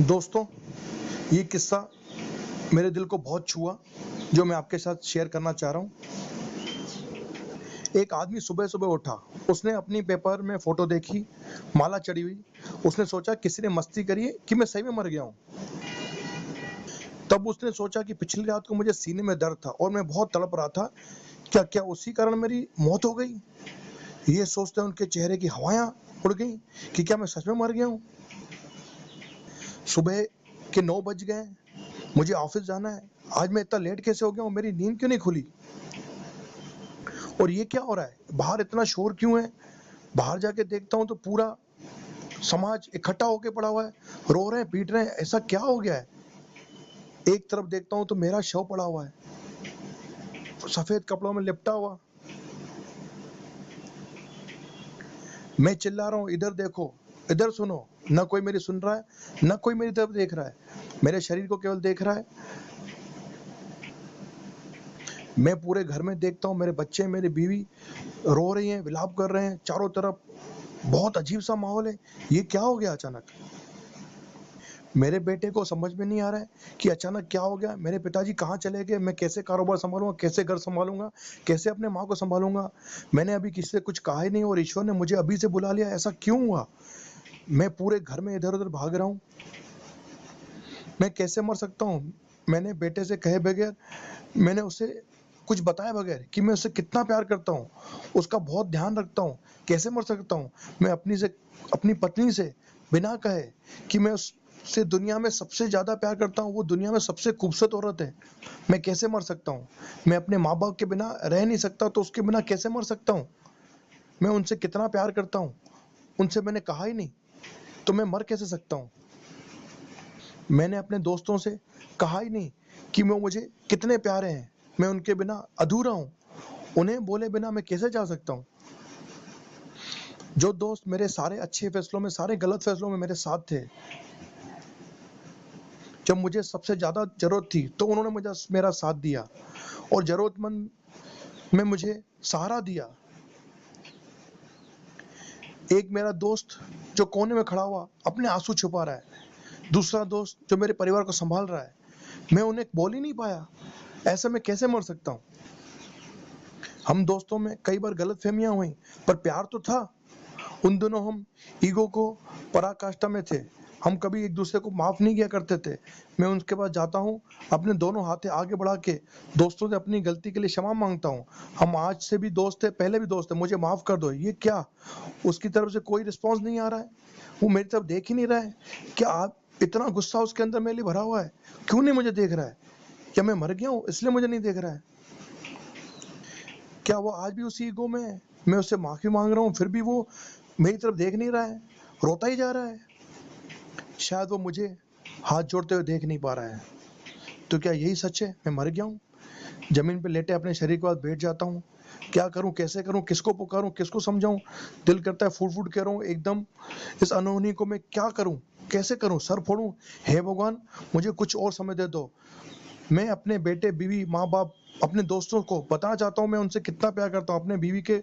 दोस्तों, ये किस्सा मेरे दिल को बहुत छुआ, जो मैं आपके साथ शेयर करना चाह रहा हूँ। एक आदमी सुबह-सुबह उठा, उसने अपनी पेपर में फ़ोटो देखी, माला चढ़ी हुई। उसने सोचा किसी ने मस्ती करी है कि मैं सही में मर गया हूँ। तब उसने सोचा कि पिछली रात को मुझे सीने में दर्द था और मैं बहुत तड़प रहा था। क्या उसी कारण मेरी मौत हो गई? ये सोचते उनके चेहरे की हवाएँ उड़ गईं कि क्या मैं सच में मर गया हूँ? सुबह के 9 बज गए, मुझे ऑफ़िस जाना है। आज मैं इतना लेट कैसे हो गया हूँ? मेरी नींद क्यों नहीं खुली? और ये क्या हो रहा है? बाहर इतना शोर क्यों है? बाहर जाके देखता हूँ तो पूरा समाज इकट्ठा होके पड़ा हुआ है, रो रहे हैं, पीट रहे हैं, ऐसा क्या हो गया है? एक तरफ देखता हूँ तो मेरा शव पड़ा हुआ है, सफ़ेद कपड़ों में लिपटा हुआ। मैं चिल्ला रहा हूँ, इधर देखो, इधर सुनो। ना कोई मेरी सुन रहा है, ना कोई मेरी तरफ देख रहा है। मेरे शरीर को केवल देख रहा है। मैं पूरे घर में देखता हूँ, मेरे बच्चे, मेरी बीवी रो रही हैं, विलाप कर रहे हैं, चारों तरफ बहुत अजीब-सा माहौल है। ये क्या हो गया अचानक? मेरे बेटे को समझ में नहीं आ रहा है कि अचानक क्या हो गया? मेरे पिताजी कहाँ चले गए? मैं कैसे कारोबार सँभालूँगा? कैसे घर सँभालूँगा? कैसे अपने माँ को सँभालूँगा? मैंने अभी किसी से कुछ कहा ही नहीं और ईश्वर ने मुझे अभी से बुला लिया, ऐसा क्यों हुआ? मैं पूरे घर में इधर-उधर भाग रहा हूँ। मैं कैसे मर सकता हूँ? मैंने बेटे से कहे बगैर, मैंने उसे कुछ बताए बगैर कि मैं उससे कितना प्यार करता हूँ, उसका बहुत ध्यान रखता हूँ, कैसे मर सकता हूँ? मैं अपनी पत्नी से बिना कहे कि मैं उससे दुनिया में सबसे ज़्यादा प्यार करता हूँ, वो दुनिया में सबसे खूबसूरत औरत है, मैं कैसे मर सकता हूँ? मैं अपने माँ-बाप के बिना रह नहीं सकता, तो उसके बिना कैसे मर सकता हूँ? मैं उनसे कितना प्यार करता हूँ, उनसे मैंने कहा ही नहीं, तो मैं मर कैसे सकता हूँ? मैंने अपने दोस्तों से कहा ही नहीं कि वो मुझे कितने प्यारे हैं, मैं उनके बिना अधूरा हूँ। उन्हें बोले बिना मैं कैसे जा सकता हूँ? जो दोस्त मेरे सारे अच्छे फैसलों में, सारे गलत फैसलों में मेरे साथ थे, जब मुझे सबसे ज़्यादा ज़रूरत थी, तो उन्होंने मेरा साथ दिया और ज़रूरतमंद में मुझे सहारा दिया। एक मेरा दोस्त जो कोने में खड़ा हुआ, अपने आँसू छुपा रहा है, दूसरा दोस्त जो मेरे परिवार को सँभाल रहा है, मैं उन्हें बोल ही नहीं पाया। ऐसे में कैसे मर सकता हूँ? हम दोस्तों में कई बार गलतफ़हमियाँ हुई, पर प्यार तो था। उन दिनों हम ईगो को पराकाष्ठा में थे। हम कभी एक-दूसरे को माफ़ नहीं किया करते थे। मैं उनके पास जाता हूँ, अपने दोनों हाथें आगे बढ़ा के दोस्तों से अपनी गलती के लिए क्षमा माँगता हूँ। हम आज से भी दोस्त थे, पहले भी दोस्त थे, मुझे माफ़ कर दो। ये क्या? उसकी तरफ से कोई रिस्पॉन्स नहीं आ रहा है। वो मेरी तरफ देख ही नहीं रहा है। क्या आप इतना गुस्सा उसके अंदर मेरे लिए भरा हुआ है? क्यों नहीं मुझे देख रहा है? क्या मैं मर गया हूँ इसलिए मुझे नहीं देख रहा है? क्या वो आज भी उसी ईगो में है? मैं उससे माफ़ी माँग रहा हूँ, फिर भी वो मेरी तरफ देख नहीं रहा है, रोता ही जा रहा है। शायद वो मुझे हाथ जोड़ते हुए देख नहीं पा रहा है। तो क्या यही सच है? मैं मर गया हूँ? ज़मीन पे लेटे अपने शरीर के पास बैठ जाता हूँ। क्या करूँ, कैसे करूँ, किसको पुकारूँ, किसको समझाऊँ? दिल करता है फूट-फूट के रोऊँ एकदम। इस अनहोनी को मैं क्या करूँ? कैसे करूँ? सर फोड़ूँ? हे भगवान! मुझे कुछ और समय दे दो। मैं अपने बेटे, बीवी, माँ-बाप, अपने दोस्तों को बताना चाहता हूँ मैं उनसे कितना प्यार करता हूँ। अपने बीवी के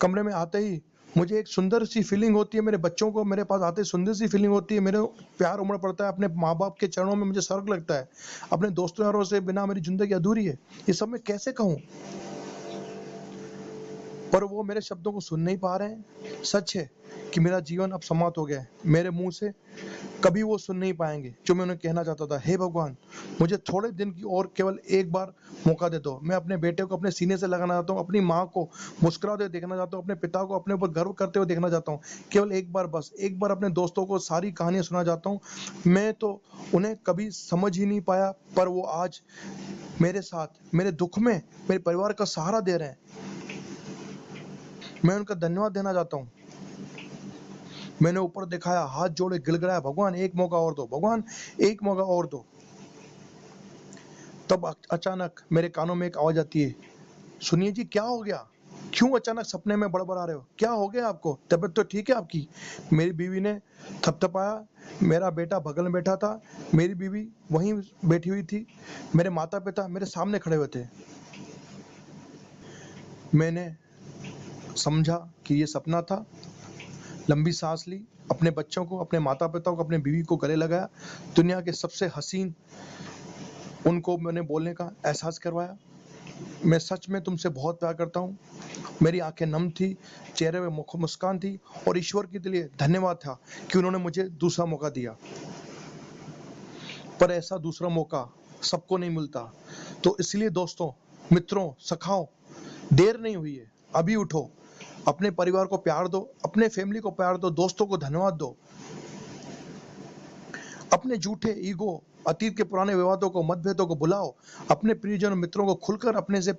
कमरे में आते ही मुझे एक सुंदर सी फीलिंग होती है, मेरे बच्चों को मेरे पास आते ही सुंदर सी फीलिंग होती है, मेरे प्यार उमड़ पड़ता है, अपने माँ-बाप के चरणों में मुझे स्वर्ग लगता है। अपने दोस्तों यारों से बिना मेरी ज़िंदगी अधूरी है। ये सब मैं कैसे कहूँ? पर वो मेरे शब्दों को सुन नहीं पा रहे हैं। सच है कि मेरा जीवन अब समाप्त हो गया है। मेरे मुँह से कभी वो सुन नहीं पाएँगे, जो मैं उन्हें कहना चाहता था। हे भगवान! मुझे थोड़े दिन की और केवल एक बार मौका दे दो। मैं अपने बेटे को अपने सीने से लगाना चाहता हूँ, अपनी माँ को मुस्कुराते हुए देखना चाहता हूँ, अपने पिता को अपने ऊपर गर्व करते हुए देखना चाहता हूँ। केवल एक बार बस, एक बार अपने दोस्तों को सारी कहानियाँ सुनाना चाहता हूँ। मैं तो उन्हें कभी समझ ही नहीं पाया, पर वो आज मेरे साथ, मेरे दुःख में, मेरे परिवार का सहारा दे रहे हैं। मैं उनका धन्यवाद देना चाहता हूँ। मैंने ऊपर दिखाया, हाथ जोड़े गिड़गिड़ाया, भगवान एक मौका और दो, भगवान एक मौका और दो। तब अचानक मेरे कानों में एक आवाज़ आती है, सुनिए जी क्या हो गया? क्यों अचानक सपने में बड़बड़ा रहे हो? क्या हो गया आपको? तबीयत तो ठीक है आपकी? मेरी बीवी ने थपथपाया, मेरा बेटा बगल में बैठा था, मेरी बीवी वहीं बैठी हुई थी, मेरे माता-पिता मेरे सामने खड़े हुए थे। मैंने समझा कि ये सपना था, लंबी साँस ली अपने बच्चों को, अपने माता पिता को, अपने बीवी को गले लगाया, दुनिया के सबसे हसीन उनको मैंने बोलने का एहसास करवाया। मैं सच में तुमसे बहुत प्यार करता हूँ। मेरी आंखें नम थी, चेहरे में मुस्कान थी और ईश्वर के लिए धन्यवाद था कि उन्होंने मुझे दूसरा मौका दिया। पर ऐसा दूसरा मौका सबको नहीं मिलता। तो इसलिए दोस्तों, मित्रों, सखाओ, देर नहीं हुई है, अभी उठो, अपने परिवार को प्यार दो, अपने फैमिली को प्यार दो, दोस्तों को धन्यवाद दो। अपने झूठे ईगो, अतीत के पुराने विवादों को, मतभेदों को भुलाओ। अपने प्रियजनों, मित्रों को खुलकर अपने से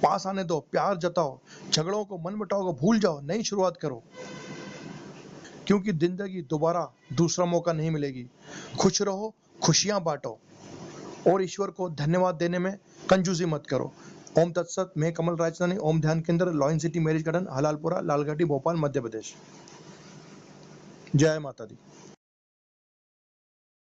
पास आने दो, प्यार जताओ, झगड़ों को, मनमुटाव को भूल जाओ, नई शुरुआत करो। क्योंकि जिंदगी दोबारा दूसरा मौका नहीं मिलेगी। खुश रहो, खुशियां बांटो और ईश्वर को धन्यवाद देने में कंजूसी मत करो। ओम तत्सत। मैं कमल राजधानी, Om Dhyan Kendra, Lion City Marriage Garden, Halalpura, Lalghati, Bhopal, Madhya Pradesh. जय माता दी।